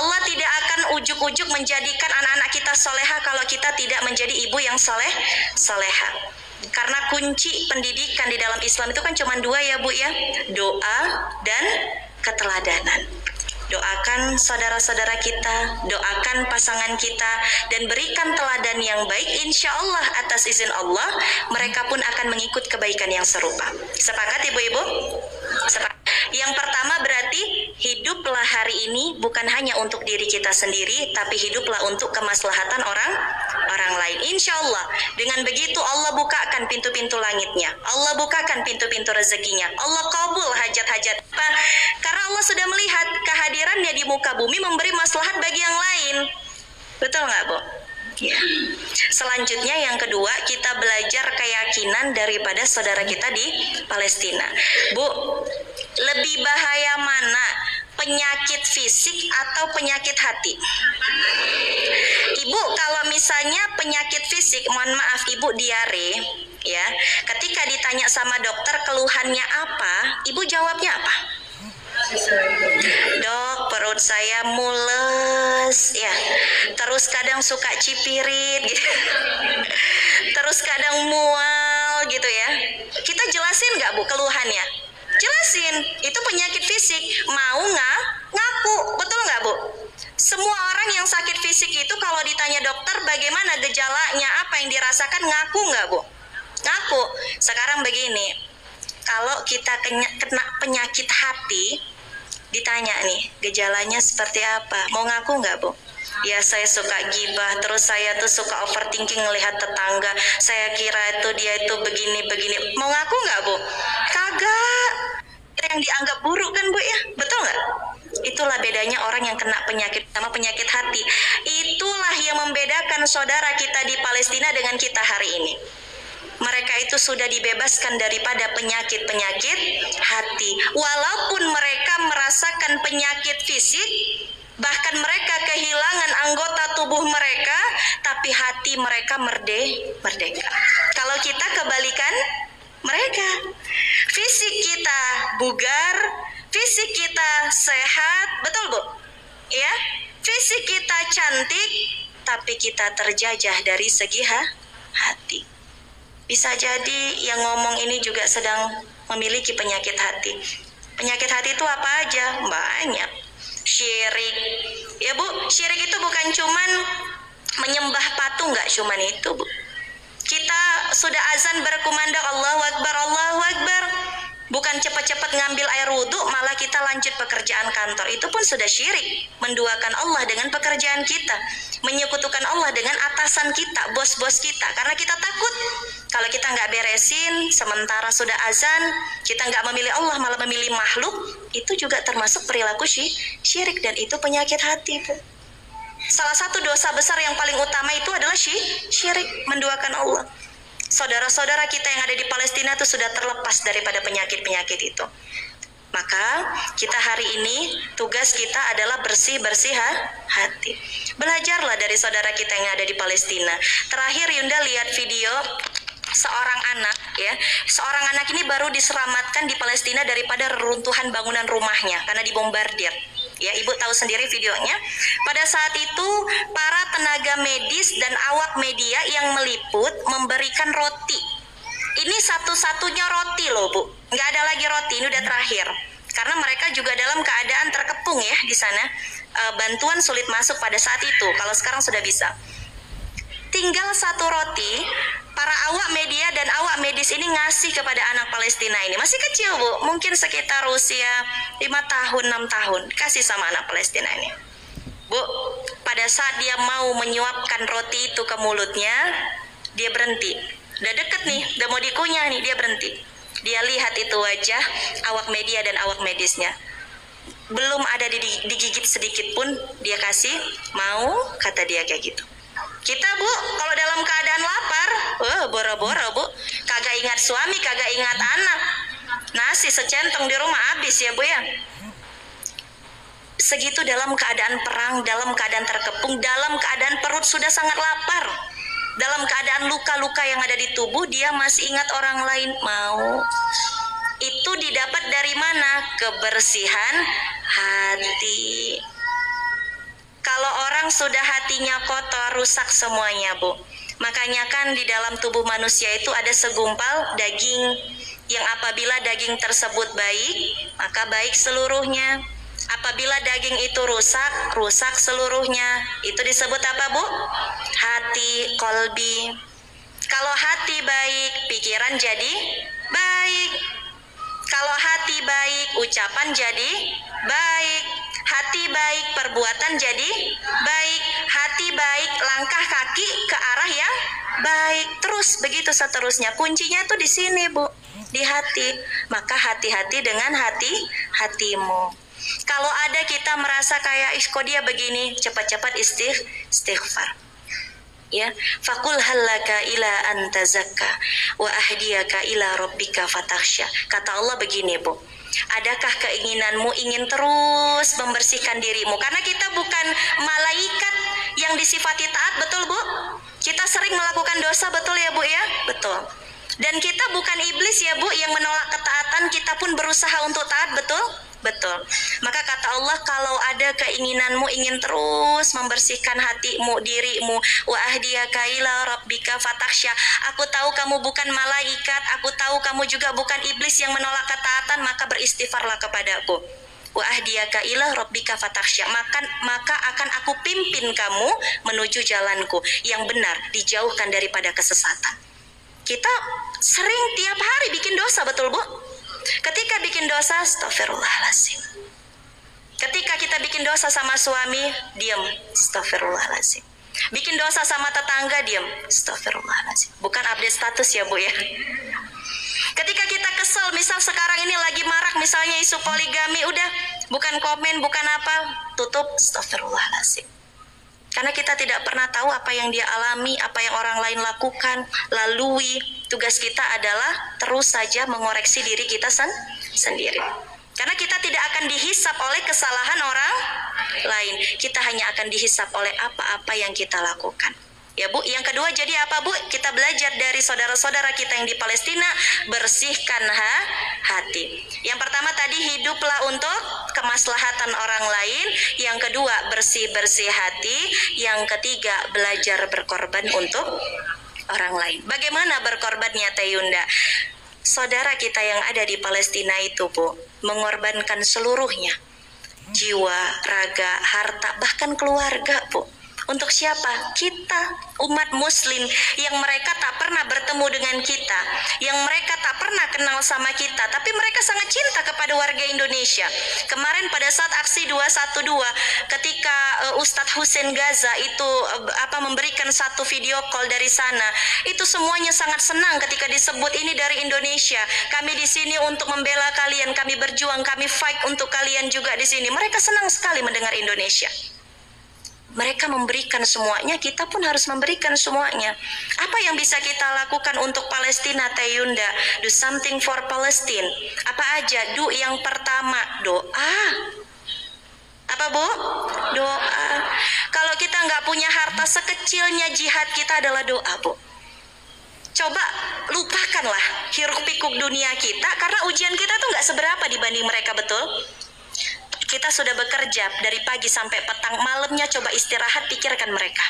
Allah tidak akan ujuk-ujuk menjadikan anak-anak kita soleha kalau kita tidak menjadi ibu yang soleha. Karena kunci pendidikan di dalam Islam itu kan cuma dua ya Bu ya, doa dan keteladanan. Doakan saudara-saudara kita, doakan pasangan kita, dan berikan teladan yang baik. Insya Allah atas izin Allah mereka pun akan mengikut kebaikan yang serupa. Sepakat Ibu-ibu? Sepakat. ini bukan hanya untuk diri kita sendiri, tapi hiduplah untuk kemaslahatan orang lain. Insya Allah, dengan begitu Allah bukakan pintu-pintu langitnya, Allah bukakan pintu-pintu rezekinya, Allah kabul hajat-hajat. Karena Allah sudah melihat kehadirannya di muka bumi memberi maslahat bagi yang lain. Betul nggak, Bu? Ya. Selanjutnya yang kedua, kita belajar keyakinan daripada saudara kita di Palestina. Bu, lebih bahaya mana? Penyakit fisik atau penyakit hati? Ibu, kalau misalnya penyakit fisik, mohon maaf, ibu diare, ya. Ketika ditanya sama dokter keluhannya apa, ibu jawabnya apa? Dok, perut saya mules, ya. Terus kadang suka cipirit, gitu. Terus kadang mual, gitu ya. Kita jelasin nggak, Bu, keluhannya? Jelasin, itu penyakit fisik. Mau nggak? Ngaku, betul nggak, Bu? Semua orang yang sakit fisik itu kalau ditanya dokter bagaimana gejalanya, apa yang dirasakan, ngaku nggak, Bu? Ngaku. Sekarang begini, kalau kita kena penyakit hati, ditanya nih, gejalanya seperti apa? Mau ngaku nggak, Bu? Ya, saya suka gibah, terus saya tuh suka overthinking melihat tetangga, saya kira itu dia itu begini-begini. Mau ngaku nggak, Bu? Kagak. Yang dianggap buruk kan, Bu, ya? Betul nggak? Itulah bedanya orang yang kena penyakit sama penyakit hati. Itulah yang membedakan saudara kita di Palestina dengan kita hari ini. Mereka itu sudah dibebaskan daripada penyakit-penyakit hati. Walaupun mereka merasakan penyakit fisik, bahkan mereka kehilangan anggota tubuh mereka, tapi hati mereka merdeka. Kalau kita kebalikan mereka, fisik kita bugar, fisik kita sehat, betul, Bu? Ya, fisik kita cantik, tapi kita terjajah dari segi hati. Bisa jadi yang ngomong ini juga sedang memiliki penyakit hati. Penyakit hati itu apa aja? Banyak. Syirik. Ya, Bu, syirik itu bukan cuman menyembah patung, nggak cuman itu, Bu. Kita sudah azan berkumandang Allahu Akbar, Allahu Akbar. Bukan cepat-cepat ngambil air wudhu, malah kita lanjut pekerjaan kantor. Itu pun sudah syirik. Menduakan Allah dengan pekerjaan kita. Menyekutukan Allah dengan atasan kita, bos-bos kita. Karena kita takut kalau kita nggak beresin, sementara sudah azan, kita nggak memilih Allah, malah memilih makhluk. Itu juga termasuk perilaku syirik, dan itu penyakit hati, Bu. Salah satu dosa besar yang paling utama itu adalah syirik, menduakan Allah. Saudara-saudara kita yang ada di Palestina itu sudah terlepas daripada penyakit-penyakit itu. Maka kita hari ini tugas kita adalah bersih-bersih hati. Belajarlah dari saudara kita yang ada di Palestina. Terakhir Yunda lihat video seorang anak, ya. Seorang anak ini baru diselamatkan di Palestina daripada reruntuhan bangunan rumahnya karena dibombardir. Ya, ibu tahu sendiri videonya. Pada saat itu para tenaga medis dan awak media yang meliput memberikan roti. Ini satu-satunya roti loh, Bu. Nggak ada lagi roti, ini udah terakhir. Karena mereka juga dalam keadaan terkepung ya di sana. Bantuan sulit masuk pada saat itu. Kalau sekarang sudah bisa. Tinggal satu roti. Para awak media dan awak medis ini ngasih kepada anak Palestina ini. Masih kecil, Bu. Mungkin sekitar usia 5 tahun, 6 tahun. Kasih sama anak Palestina ini. Bu, pada saat dia mau menyuapkan roti itu ke mulutnya, dia berhenti. Udah deket nih, udah mau dikunyah nih, dia berhenti. Dia lihat itu wajah awak media dan awak medisnya. Belum ada digigit sedikit pun, dia kasih, mau, kata dia kayak gitu. Kita, Bu, kalau dalam keadaan lapar, boro-boro, Bu. Kagak ingat suami, kagak ingat anak. Nasi secentong di rumah habis ya, Bu, ya. Segitu dalam keadaan perang, dalam keadaan terkepung, dalam keadaan perut sudah sangat lapar. Dalam keadaan luka-luka yang ada di tubuh, dia masih ingat orang lain. Mau. Itu didapat dari mana? Kebersihan hati. Kalau orang sudah hatinya kotor, rusak semuanya, Bu. Makanya kan di dalam tubuh manusia itu ada segumpal daging, yang apabila daging tersebut baik, maka baik seluruhnya. Apabila daging itu rusak, rusak seluruhnya. Itu disebut apa, Bu? Hati, kolbi. Kalau hati baik, pikiran jadi baik. Kalau hati baik, ucapan jadi baik. hati baik, perbuatan jadi baik. Hati baik, langkah kaki ke arah yang baik. Terus begitu seterusnya. Kuncinya tuh di sini, Bu, di hati. Maka hati-hati dengan hatimu. Kalau ada kita merasa kayak kok dia begini, cepat-cepat istighfar. Ya, fakul halaka ila anta zakka wa ahdiyaka ila rabbika fatakhsha. Kata Allah begini, Bu. Adakah keinginanmu ingin terus membersihkan dirimu? Karena kita bukan malaikat yang disifati taat, betul, Bu? Kita sering melakukan dosa, betul ya, Bu ya? Betul. Dan kita bukan iblis ya, Bu, yang menolak ketaatan, kita pun berusaha untuk taat, betul? Betul. Maka kata Allah, kalau ada keinginanmu ingin terus membersihkan hatimu, dirimu, wa ahdiyaka ila rabbika fatakhsha. Aku tahu kamu bukan malaikat, aku tahu kamu juga bukan iblis yang menolak ketaatan, maka beristighfarlah kepadaku. Wa ahdiyaka ila rabbika fatakhsha. Maka akan aku pimpin kamu menuju jalanku yang benar, dijauhkan daripada kesesatan. Kita sering tiap hari bikin dosa, betul, Bu? Ketika bikin dosa, astagfirullahaladzim. Ketika kita bikin dosa sama suami, diam, astagfirullahaladzim. Bikin dosa sama tetangga, diam, astagfirullahaladzim. Bukan update status ya, Bu ya. Ketika kita kesel, misal sekarang ini lagi marak misalnya isu poligami, udah bukan komen, bukan apa, tutup, astagfirullahaladzim. Karena kita tidak pernah tahu apa yang dia alami, apa yang orang lain lakukan, lalui. Tugas kita adalah terus saja mengoreksi diri kita sendiri. Karena kita tidak akan dihisap oleh kesalahan orang lain. Kita hanya akan dihisap oleh apa-apa yang kita lakukan. Ya, Bu, yang kedua jadi apa, Bu? Kita belajar dari saudara-saudara kita yang di Palestina, bersihkan hati. Yang pertama tadi, hiduplah untuk kemaslahatan orang lain. Yang kedua, bersih-bersih hati. Yang ketiga, belajar berkorban untuk orang lain. Bagaimana berkorbannya, Teh Yunda? Saudara kita yang ada di Palestina itu, Bu, mengorbankan seluruhnya. Jiwa, raga, harta, bahkan keluarga, Bu. Untuk siapa? Kita, umat muslim yang mereka tak pernah bertemu dengan kita, yang mereka tak pernah kenal sama kita, tapi mereka sangat cinta kepada warga Indonesia. Kemarin pada saat aksi 212, ketika Ustadz Hussein Gaza itu memberikan satu video call dari sana, itu semuanya sangat senang ketika disebut ini dari Indonesia. Kami di sini untuk membela kalian, kami berjuang, kami fight untuk kalian juga di sini. Mereka senang sekali mendengar Indonesia. Mereka memberikan semuanya, kita pun harus memberikan semuanya. Apa yang bisa kita lakukan untuk Palestina, Teh Yunda? Do something for Palestine. Apa aja? Yang pertama, doa. Apa, Bu? Doa. Kalau kita nggak punya harta, sekecilnya jihad kita adalah doa, Bu. Coba lupakanlah hiruk pikuk dunia kita, karena ujian kita tuh nggak seberapa dibanding mereka, betul? Kita sudah bekerja dari pagi sampai petang, malamnya coba istirahat, pikirkan mereka.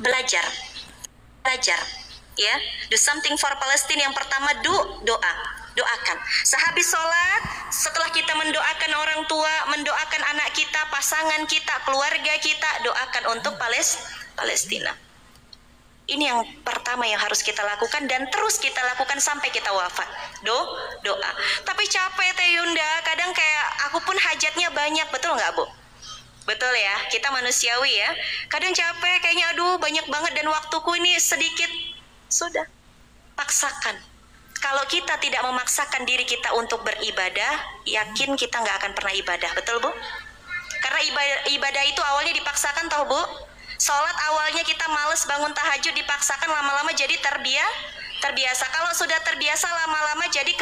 Belajar, ya. Do something for Palestine. Yang pertama, doa. Doakan. Sehabis sholat, setelah kita mendoakan orang tua, mendoakan anak kita, pasangan kita, keluarga kita, doakan untuk Palestina. Ini yang pertama yang harus kita lakukan dan terus kita lakukan sampai kita wafat. Doa. Tapi capek, Teh Yunda. Kadang kayak aku pun hajatnya banyak, betul nggak, Bu? Betul ya, kita manusiawi ya. Kadang capek, kayaknya aduh banyak banget dan waktuku ini sedikit. Sudah, paksakan. Kalau kita tidak memaksakan diri kita untuk beribadah, yakin kita nggak akan pernah ibadah, betul, Bu? Karena ibadah itu awalnya dipaksakan, tahu, Bu? Sholat awalnya kita males bangun tahajud, dipaksakan, lama-lama jadi terbiasa. Kalau sudah terbiasa, lama-lama jadi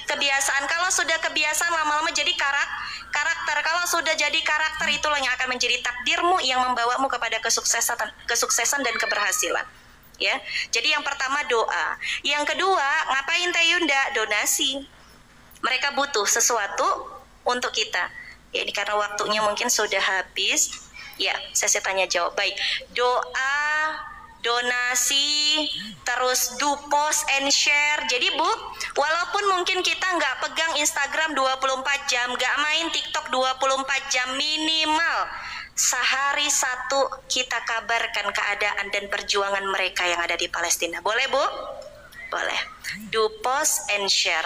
kebiasaan. Kalau sudah kebiasaan, lama-lama jadi karakter. Kalau sudah jadi karakter, itulah yang akan menjadi takdirmu yang membawamu kepada kesuksesan dan keberhasilan. Ya, jadi yang pertama doa. Yang kedua, ngapain, Teh Yunda? Donasi. Mereka butuh sesuatu untuk kita. Ya, ini karena waktunya mungkin sudah habis. Ya, saya tanya jawab. Baik, doa, donasi, terus do post and share. Jadi, Bu, walaupun mungkin kita nggak pegang Instagram 24 jam, nggak main TikTok 24 jam, minimal sehari satu kita kabarkan keadaan dan perjuangan mereka yang ada di Palestina. Boleh, Bu? Boleh. Do post and share.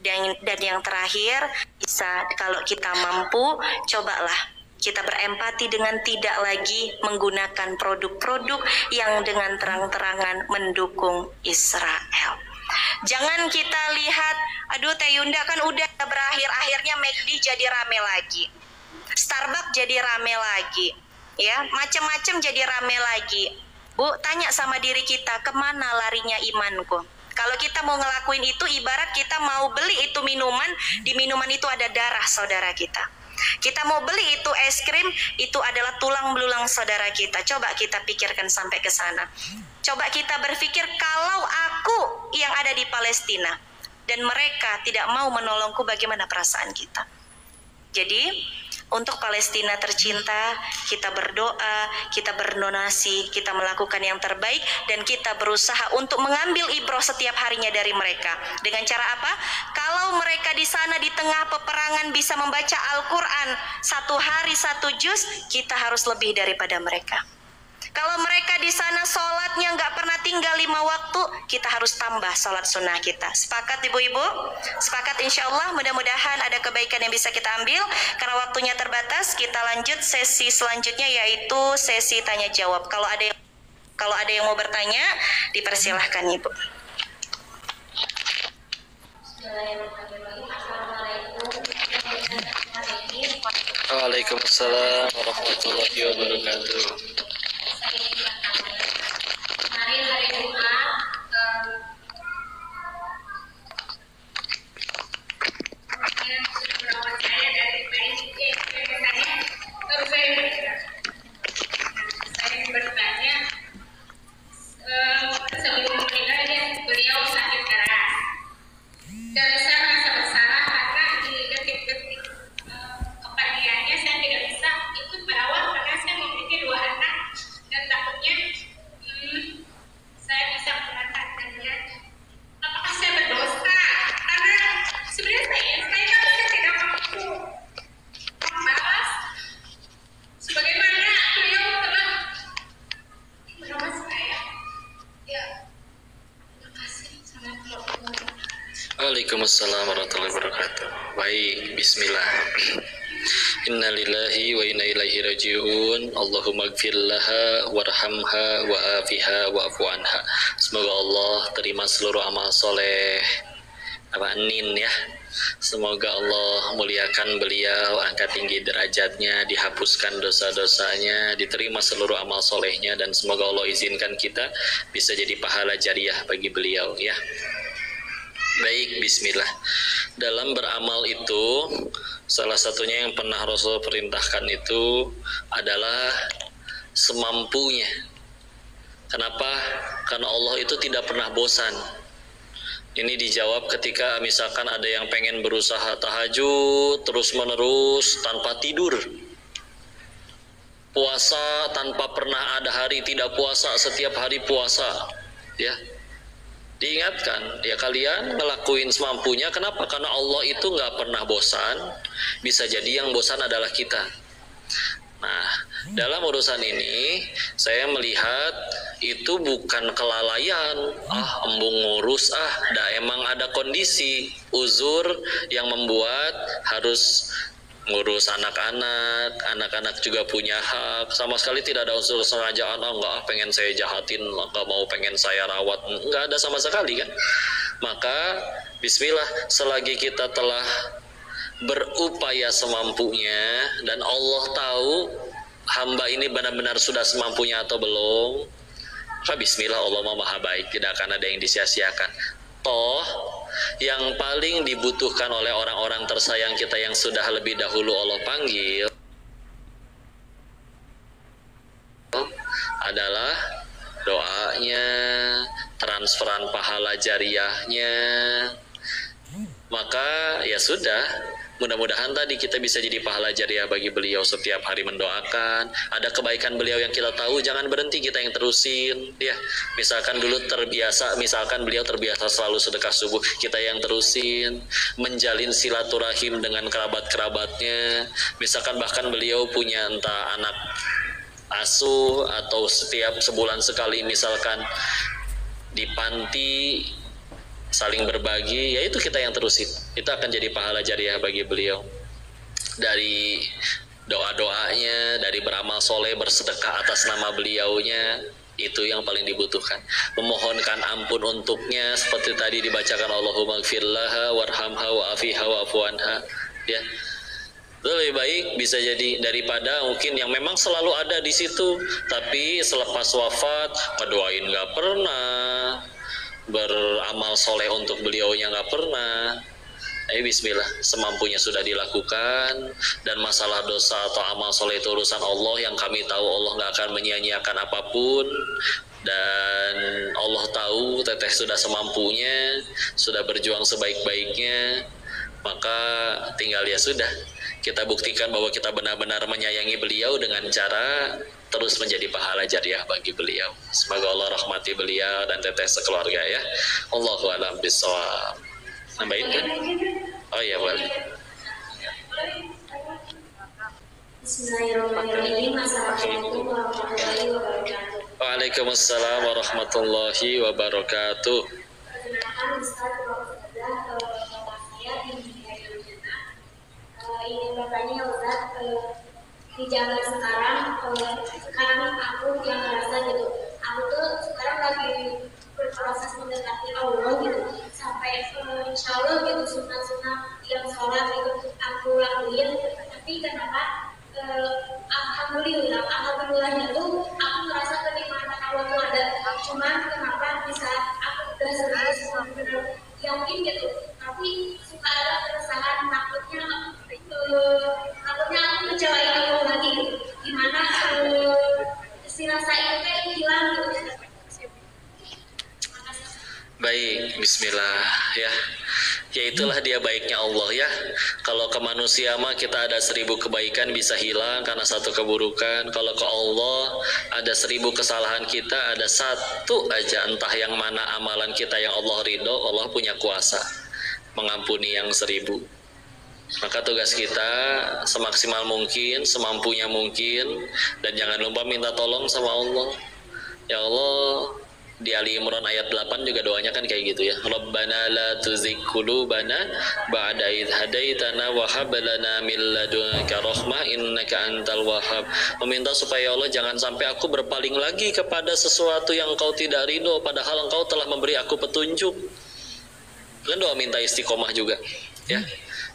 Dan yang terakhir, bisa kalau kita mampu, cobalah kita berempati dengan tidak lagi menggunakan produk-produk yang dengan terang-terangan mendukung Israel. Jangan kita lihat, aduh Teh Yunda kan udah berakhir, akhirnya McD jadi rame lagi, Starbucks jadi rame lagi, ya macam-macam jadi rame lagi. Bu, tanya sama diri kita, kemana larinya imanku? Kalau kita mau ngelakuin itu, ibarat kita mau beli itu minuman, di minuman itu ada darah saudara kita. Kita mau beli itu es krim, itu adalah tulang belulang saudara kita. Coba kita pikirkan sampai ke sana. Coba kita berpikir, kalau aku yang ada di Palestina dan mereka tidak mau menolongku, bagaimana perasaan kita? Jadi, untuk Palestina tercinta, kita berdoa, kita berdonasi, kita melakukan yang terbaik, dan kita berusaha untuk mengambil ibroh setiap harinya dari mereka. Dengan cara apa? Kalau mereka di sana di tengah peperangan bisa membaca Al-Quran 1 hari 1 juz, kita harus lebih daripada mereka. Kalau mereka di sana sholatnya nggak pernah tinggal 5 waktu, kita harus tambah sholat sunnah kita. Sepakat ibu-ibu? Sepakat insya Allah, mudah-mudahan ada kebaikan yang bisa kita ambil. Karena waktunya terbatas, kita lanjut sesi selanjutnya, yaitu sesi tanya jawab. Kalau ada yang mau bertanya, dipersilahkan ibu. Waalaikumsalam warahmatullahi wabarakatuh. Kemarin hari Jumat kemudian berawal saya dari saya bertanya sebelum meninggal beliau sakit keras dan saya merasa bersalah karena di detik-detik kematiannya saya tidak bisa ikut berawal karena saya memiliki 2 anak dan takutnya saya bisa mengatakannya apakah saya berdosa karena sebenarnya saya tidak mampu membalas sebagaimana beliau telah merawat saya. Ya, terima kasih. Assalamualaikum. Waalaikumsalam warahmatullahi wabarakatuh. Baik, bismillah. Inna lillahi wa inna ilaihi raji'un. Allahumma gfir laha warhamha wa'afiha wa'fu anha. Semoga Allah terima seluruh amal soleh Nin ya. Semoga Allah muliakan beliau, angkat tinggi derajatnya, dihapuskan dosa-dosanya, diterima seluruh amal solehnya, dan semoga Allah izinkan kita bisa jadi pahala jariah bagi beliau ya. Baik, bismillah. Dalam beramal itu, salah satunya yang pernah Rasul perintahkan itu adalah semampunya. Kenapa? Karena Allah itu tidak pernah bosan. Ini dijawab ketika misalkan ada yang pengen berusaha tahajud terus menerus tanpa tidur, puasa tanpa pernah ada hari tidak puasa, setiap hari puasa ya. Diingatkan, ya kalian ngelakuin semampunya. Kenapa? Karena Allah itu nggak pernah bosan. Bisa jadi yang bosan adalah kita. Nah, dalam urusan ini saya melihat itu bukan kelalaian. Embung ngurus, emang ada kondisi uzur yang membuat harus ngurus anak-anak juga punya hak. Sama sekali tidak ada unsur sengajaan, enggak pengen saya jahatin, enggak mau pengen saya rawat, enggak ada sama sekali kan. Maka bismillah, selagi kita telah berupaya semampunya dan Allah tahu hamba ini benar-benar sudah semampunya atau belum, maka bismillah, Allah maha baik, tidak akan ada yang disia-siakan. Toh yang paling dibutuhkan oleh orang-orang tersayang kita yang sudah lebih dahulu Allah panggil adalah doanya, transferan pahala jariahnya. Maka ya sudah, mudah-mudahan tadi kita bisa jadi pahala jariah bagi beliau setiap hari mendoakan. Ada kebaikan beliau yang kita tahu, jangan berhenti, kita yang terusin ya. Misalkan dulu misalkan beliau terbiasa selalu sedekah subuh, kita yang terusin, menjalin silaturahim dengan kerabat-kerabatnya. Misalkan bahkan beliau punya entah anak asuh atau setiap sebulan sekali misalkan di panti saling berbagi, ya itu kita yang terusin. Itu akan jadi pahala jariah bagi beliau. Dari doa-doanya, dari beramal soleh, bersedekah atas nama beliaunya, itu yang paling dibutuhkan. Memohonkan ampun untuknya, seperti tadi dibacakan Allahumma gfirlaha warhamha wa'afiha wa'fu anha, ya. Itu lebih baik bisa jadi daripada mungkin yang memang selalu ada di situ, tapi selepas wafat ngedoain nggak pernah, beramal soleh untuk beliaunya nggak pernah. Bismillah, semampunya sudah dilakukan, dan masalah dosa atau amal soleh itu urusan Allah, yang kami tahu Allah nggak akan menyia-nyiakan apapun, dan Allah tahu Teteh sudah semampunya, sudah berjuang sebaik-baiknya, maka tinggal ya sudah, kita buktikan bahwa kita benar-benar menyayangi beliau dengan cara terus menjadi pahala jariah bagi beliau. Semoga Allah rahmati beliau dan Teteh sekeluarga ya. Allahu a'lam bishawab. Nambahin kan? Oh iya boleh. Bismillahirrahmanirrahim. Assalamualaikum warahmatullahi wabarakatuh. Waalaikumsalam warahmatullahi wabarakatuh. Perkenalkan Ustaz Muhammad saya ingin bertanya Ustaz, di zaman sekarang aku yang merasa gitu, aku tuh sekarang lagi berproses mendekati Allah gitu, sampai insya Allah gitu sunat-sunat yang sholat gitu aku lakuin, tapi kenapa alhamdulillahnya tuh aku merasa kenikmatan Allah tuh ada, cuman kenapa bisa aku udah serius benar yakin gitu, tapi suka ada keresahan, takutnya aku ngecewain Allah lagi gitu, gimana si rasa itu kayak hilang gitu. Baik, bismillah ya. Ya itulah dia baiknya Allah ya. Kalau ke manusia mah kita ada 1000 kebaikan bisa hilang karena satu keburukan. Kalau ke Allah ada 1000 kesalahan kita, ada satu aja entah yang mana amalan kita yang Allah ridho, Allah punya kuasa mengampuni yang 1000. Maka tugas kita semaksimal mungkin, semampunya mungkin, dan jangan lupa minta tolong sama Allah. Ya Allah, di Ali Imran ayat 8 juga doanya kan kayak gitu ya. Rabbana la tuzigh qulubana ba'da idh hadaitana wa hab lana min ladunka rahmah innaka antal wahhab. Meminta supaya Allah jangan sampai aku berpaling lagi kepada sesuatu yang Engkau tidak ridho padahal Engkau telah memberi aku petunjuk. Kan doa minta istiqomah juga ya.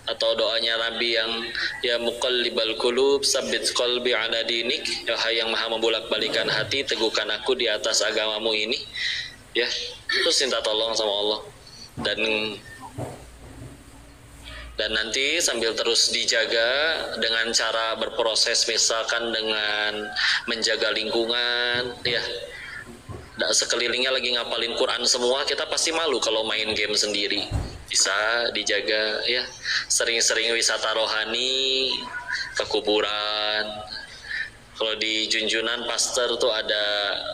Atau doanya Nabi yang ya muqallibal qulub sabbit qalbi ala dinik, ya yang maha membolak-balikan hati, teguhkan aku di atas agamamu ini ya. Terus minta tolong sama Allah, dan nanti sambil terus dijaga dengan cara berproses, misalkan dengan menjaga lingkungan ya. Sekelilingnya lagi ngapalin Quran semua, kita pasti malu kalau main game sendiri. Bisa dijaga ya, sering-sering wisata rohani ke kuburan. Kalau di Junjunan Pasteur tuh ada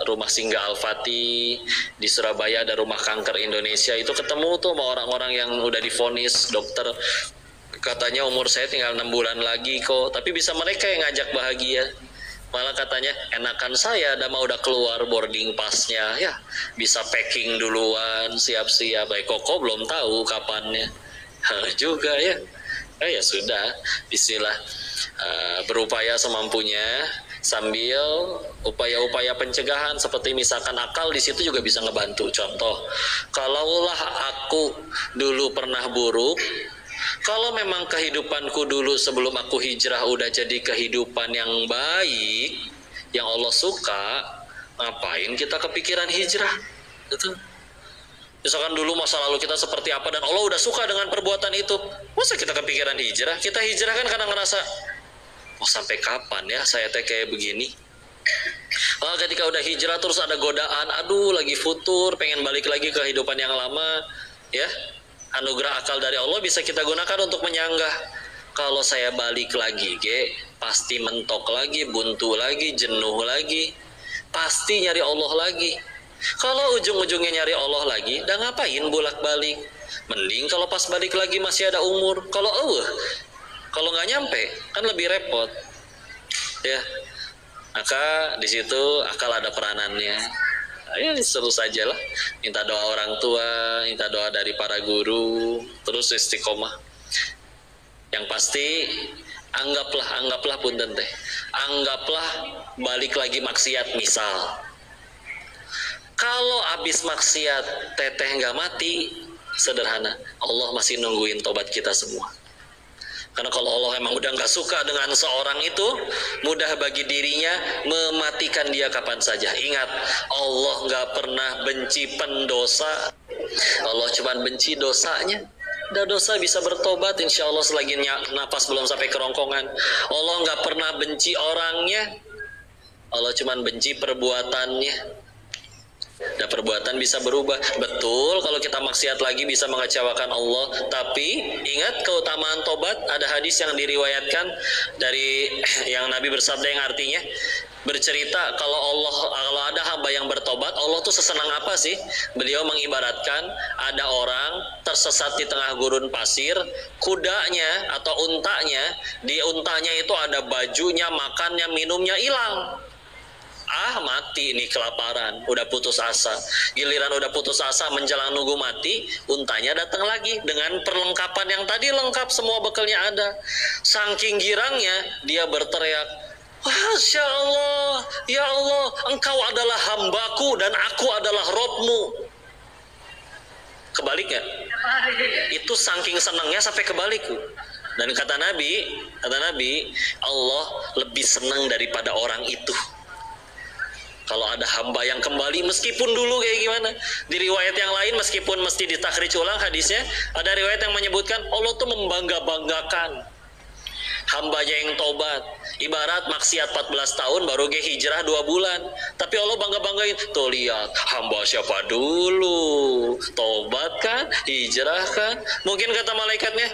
rumah singgah Al-Fatih, di Surabaya ada rumah kanker Indonesia. Itu ketemu tuh sama orang-orang yang udah divonis dokter, katanya umur saya tinggal 6 bulan lagi kok, tapi bisa mereka yang ngajak bahagia. Malah katanya enakan saya udah keluar boarding passnya ya, bisa packing duluan, siap-siap. Koko belum tahu kapannya juga ya. Ya sudah, bismillah, berupaya semampunya sambil upaya-upaya pencegahan seperti misalkan akal di situ juga bisa ngebantu. Contoh, kalaulah aku dulu pernah buruk, kalau memang kehidupanku dulu sebelum aku hijrah udah jadi kehidupan yang baik, yang Allah suka, ngapain kita kepikiran hijrah? Gitu. Misalkan dulu masa lalu kita seperti apa dan Allah udah suka dengan perbuatan itu, masa kita kepikiran hijrah? Kita hijrah kan karena ngerasa, oh sampai kapan ya saya teh kayak begini? Ketika udah hijrah terus ada godaan, aduh lagi futur, pengen balik lagi ke kehidupan yang lama, ya. Anugerah akal dari Allah bisa kita gunakan untuk menyanggah. Kalau saya balik lagi, pasti mentok lagi, buntu lagi, jenuh lagi, pasti nyari Allah lagi. Kalau ujung-ujungnya nyari Allah lagi, udah ngapain bolak-balik? Mending kalau pas balik lagi masih ada umur. Kalau nggak nyampe, kan lebih repot. Ya, maka di situ akal ada peranannya. Ayo seru saja lah, minta doa orang tua, minta doa dari para guru, terus istiqomah. Yang pasti anggaplah punten teh, anggaplah balik lagi maksiat. Misal kalau abis maksiat teteh nggak mati, sederhana, Allah masih nungguin tobat kita semua. Karena kalau Allah emang udah nggak suka dengan seorang itu, mudah bagi dirinya mematikan dia kapan saja. Ingat, Allah nggak pernah benci pendosa, Allah cuma benci dosanya. Udah dosa bisa bertobat, insya Allah selagi napas belum sampai kerongkongan. Allah nggak pernah benci orangnya, Allah cuma benci perbuatannya. Dan perbuatan bisa berubah. Betul, kalau kita maksiat lagi bisa mengecewakan Allah. Tapi ingat keutamaan tobat. Ada hadis yang diriwayatkan dari yang Nabi bersabda yang artinya bercerita kalau ada hamba yang bertobat, Allah tuh sesenang apa sih? Beliau mengibaratkan ada orang tersesat di tengah gurun pasir, kudanya atau untanya, di untanya itu ada bajunya, makannya, minumnya hilang. Mati nih, kelaparan, udah putus asa. Giliran udah putus asa menjelang nunggu mati, untanya datang lagi dengan perlengkapan yang tadi lengkap, semua bekalnya ada. Saking girangnya dia berteriak, Masya Allah, ya Allah, engkau adalah hambaku dan aku adalah Robmu. Kebaliknya, itu saking senangnya sampai kebalik. Dan kata Nabi, Allah lebih senang daripada orang itu. Kalau ada hamba yang kembali meskipun dulu kayak gimana. Di riwayat yang lain, meskipun mesti ditakhrij ulang hadisnya, ada riwayat yang menyebutkan Allah tuh membangga-banggakan hambanya yang tobat. Ibarat maksiat 14 tahun baru ge hijrah 2 bulan. Tapi Allah bangga-banggain. Tuh lihat, hamba siapa dulu? Tobat kan? Hijrah kan? Mungkin kata malaikatnya,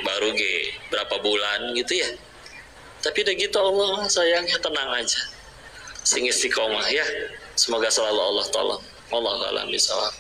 baru ge berapa bulan gitu ya. Tapi udah gitu Allah sayangnya, tenang aja. Sing istiqomah ya. Semoga selalu Allah tolong. Wallahu a'lam bishawab.